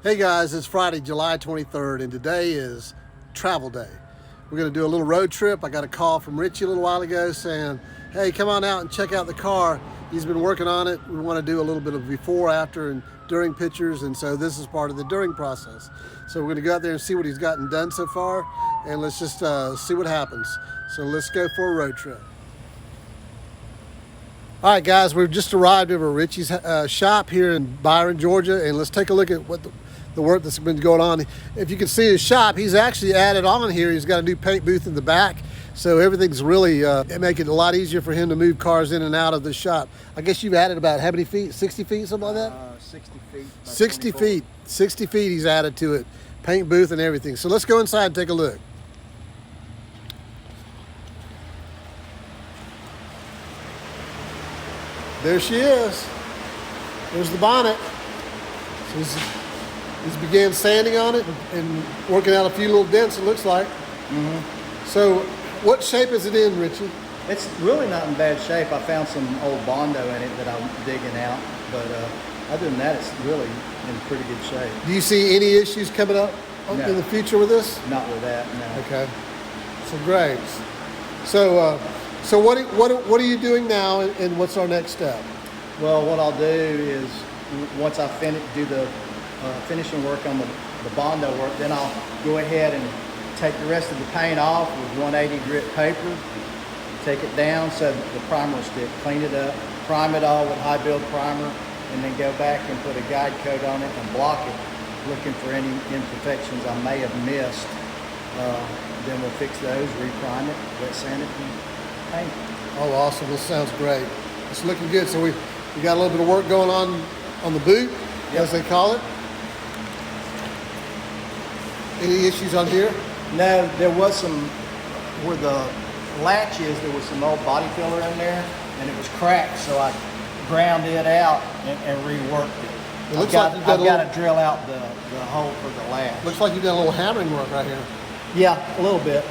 Hey guys, it's Friday, July 23rd, and today is travel day. We're going to do a little road trip. I got a call from Richie a little while ago saying, hey, come on out and check out the car. He's been working on it. We want to do a little bit of before, after, and during pictures, and so this is part of the during process. So we're going to go out there and see what he's gotten done so far, and let's just see what happens. So let's go for a road trip. All right, guys, we've just arrived over at Richie's shop here in Byron, Georgia, and let's take a look at what the work that's been going on. If you can see his shop, he's actually added on here. He's got a new paint booth in the back, so everything's really making it a lot easier for him to move cars in and out of the shop. I guess you've added about how many feet? 60 feet, something like that? 60 feet. 60 feet. 60 feet he's added to it. Paint booth and everything. So let's go inside and take a look. There she is. There's the bonnet. So he's began sanding on it and working out a few little dents, it looks like. Mm-hmm. So what shape is it in, Richie? It's really not in bad shape. I found some old Bondo in it that I'm digging out, but other than that, it's really in pretty good shape. Do you see any issues coming up in the future with this? Not with that, no. Okay. So great. So what are you doing now, and what's our next step? Well, what I'll do is once I do the finishing work on the Bondo work, then I'll go ahead and take the rest of the paint off with 180 grit paper, take it down so that the primer will stick, clean it up, prime it all with high build primer, and then go back and put a guide coat on it and block it, looking for any imperfections I may have missed. Then we'll fix those, reprime it, wet sand it, and paint it. Oh, awesome. This sounds great. It's looking good. So we got a little bit of work going on the boot, as they call it. Any issues on here? No, there was some, where the latch is, there was some old body filler in there, and it was cracked, so I ground it out and reworked it. I've got to drill out the hole for the latch. Looks like you've done a little hammering work right here. Yeah, a little bit.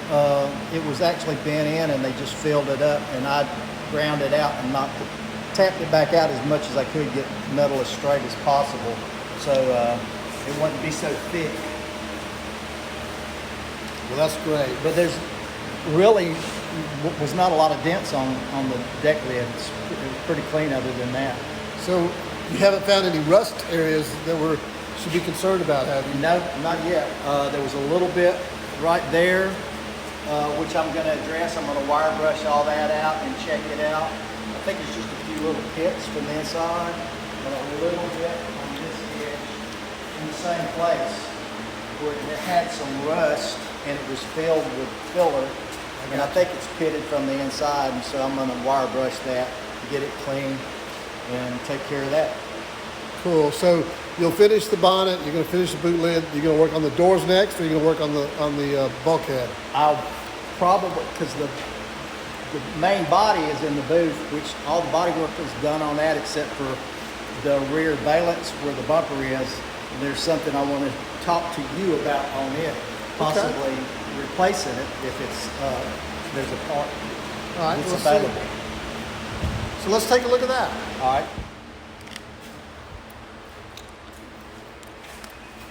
It was actually bent in, and they just filled it up, and I ground it out and tapped it back out as much as I could, get metal as straight as possible, so it wouldn't be so thick. Well, that's great. But there's really was not a lot of dents on the deck lid. It was pretty clean other than that. So you haven't found any rust areas that should be concerned about, have you? No, not yet. There was a little bit right there, which I'm going to address. I'm going to wire brush all that out and check it out. I think it's just a few little pits from the inside, and a little bit on this edge in the same place where it had some rust and it was filled with filler, and I think it's pitted from the inside, and so I'm going to wire brush that, get it clean, and take care of that. Cool. So you'll finish the bonnet, you're going to finish the boot lid, you're going to work on the doors next, or you're going to work on the bulkhead? I'll probably, because the main body is in the booth, which all the body work is done on that except for the rear valance where the bumper is. There's something I want to talk to you about on it, possibly replacing it if it's there's a part that's available. So let's take a look at that. All right.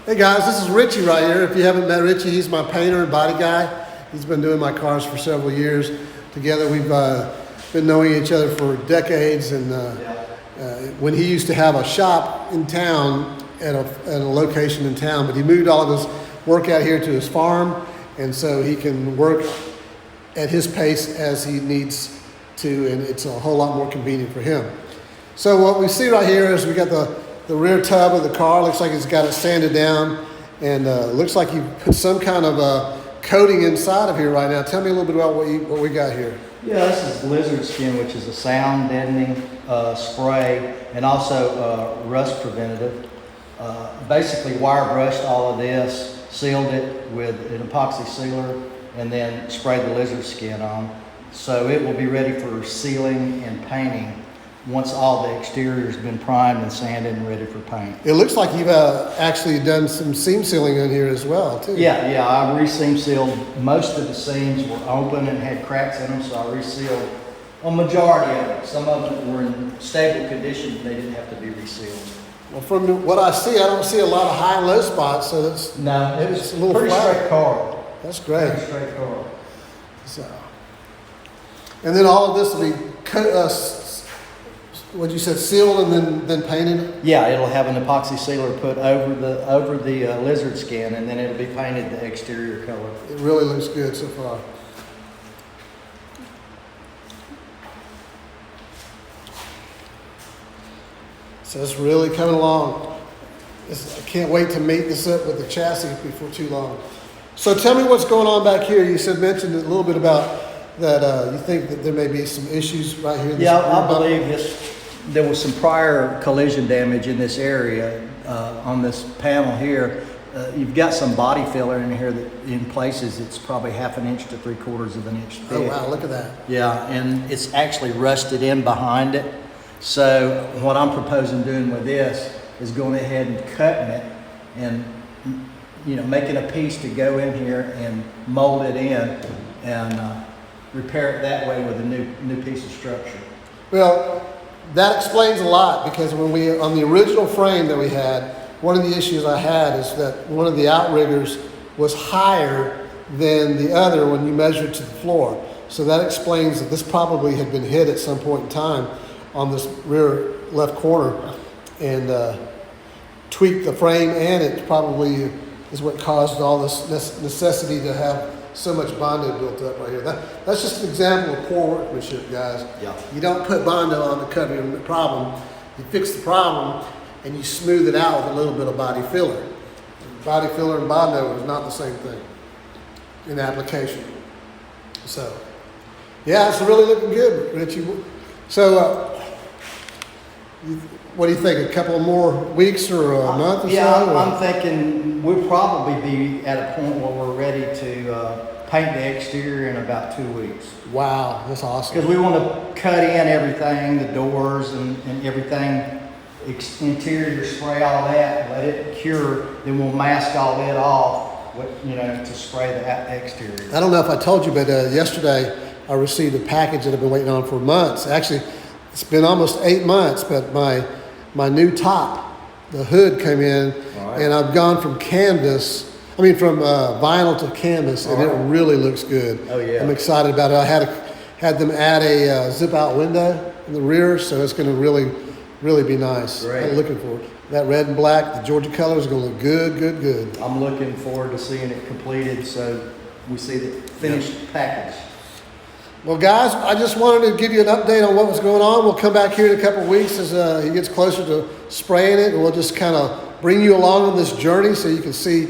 Hey guys, this is Richie right here. If you haven't met Richie, he's my painter and body guy. He's been doing my cars for several years. Together we've been knowing each other for decades, and when he used to have a shop in town at a location in town, but he moved all of his work out here to his farm, and so he can work at his pace as he needs to, and it's a whole lot more convenient for him. So what we see right here is we got the rear tub of the car. Looks like it's got it sanded down, and looks like you put some kind of coating inside of here right now. Tell me a little bit about what we got here. Yeah, this is lizard skin, which is a sound deadening spray, and also rust preventative. Basically wire brushed all of this, sealed it with an epoxy sealer, and then sprayed the lizard skin on. So it will be ready for sealing and painting once all the exterior has been primed and sanded and ready for paint. It looks like you've actually done some seam sealing in here as well, too. Yeah, I re-seam sealed. Most of the seams were open and had cracks in them, so I resealed a majority of them. Some of them were in stable condition, they didn't have to be resealed. Well, from what I see, I don't see a lot of high and low spots, so that's No, it was it's a little pretty flat. straight car. That's great. Pretty straight car. So, and then all of this will be what you said, sealed and then painted. Yeah, it'll have an epoxy sealer put over the lizard skin, and then it'll be painted the exterior color. It really looks good so far. So it's really coming along. I can't wait to mate this up with the chassis before too long. So tell me what's going on back here. You mentioned a little bit about that. You think that there may be some issues right here. In this Yeah, rear I bumper. believe there was some prior collision damage in this area on this panel here. You've got some body filler in here that in places it's probably 1/2 inch to 3/4 of an inch thick. Oh wow, look at that. Yeah, and it's actually rusted in behind it. So what I'm proposing doing with this is going ahead and cutting it and, you know, making a piece to go in here and mold it in and repair it that way with a new piece of structure. Well, that explains a lot, because when we, on the original frame that we had, one of the issues I had is that one of the outriggers was higher than the other when you measure it to the floor. So that explains that this probably had been hit at some point in time on this rear left corner and tweaked the frame, and it probably is what caused all this necessity to have so much Bondo built up right here. That's just an example of poor workmanship, guys. Yeah. You don't put Bondo on to cover your problem. You fix the problem and you smooth it out with a little bit of body filler. Body filler and Bondo is not the same thing in application. So, yeah, it's really looking good, Richie. So, what do you think? A couple more weeks or a month or Yeah, so? I'm thinking we'll probably be at a point where we're ready to paint the exterior in about 2 weeks. Wow, that's awesome. Because we want to cut in everything, the doors and everything, interior spray all that, let it cure, then we'll mask all that off, with, you know, to spray the exterior. I don't know if I told you, but yesterday I received a package that I've been waiting on for months. Actually, it's been almost 8 months, but my new top, the hood came in, and I've gone from vinyl to canvas, and it really looks good. Oh, yeah. I'm excited about it. I had them add a zip out window in the rear, so it's going to really be nice. Great. I'm looking forward. That red and black, the Georgia color is going to look good. I'm looking forward to seeing it completed so we see the finished package. Well, guys, I just wanted to give you an update on what was going on. We'll come back here in a couple of weeks as he gets closer to spraying it, and we'll just kind of bring you along on this journey so you can see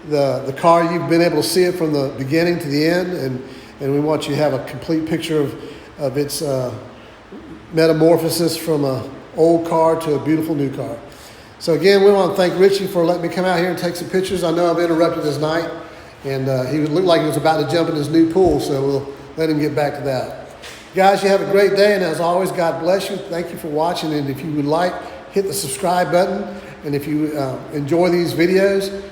the car. You've been able to see it from the beginning to the end, and we want you to have a complete picture of its metamorphosis from an old car to a beautiful new car. So again, we want to thank Richie for letting me come out here and take some pictures. I know I've interrupted his night, and he looked like he was about to jump in his new pool, so we'll let him get back to that. Guys, you have a great day, and as always, God bless you. Thank you for watching, and if you would like, hit the subscribe button, and if you enjoy these videos,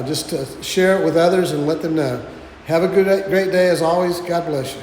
just share it with others and let them know. Have a great day as always. God bless you.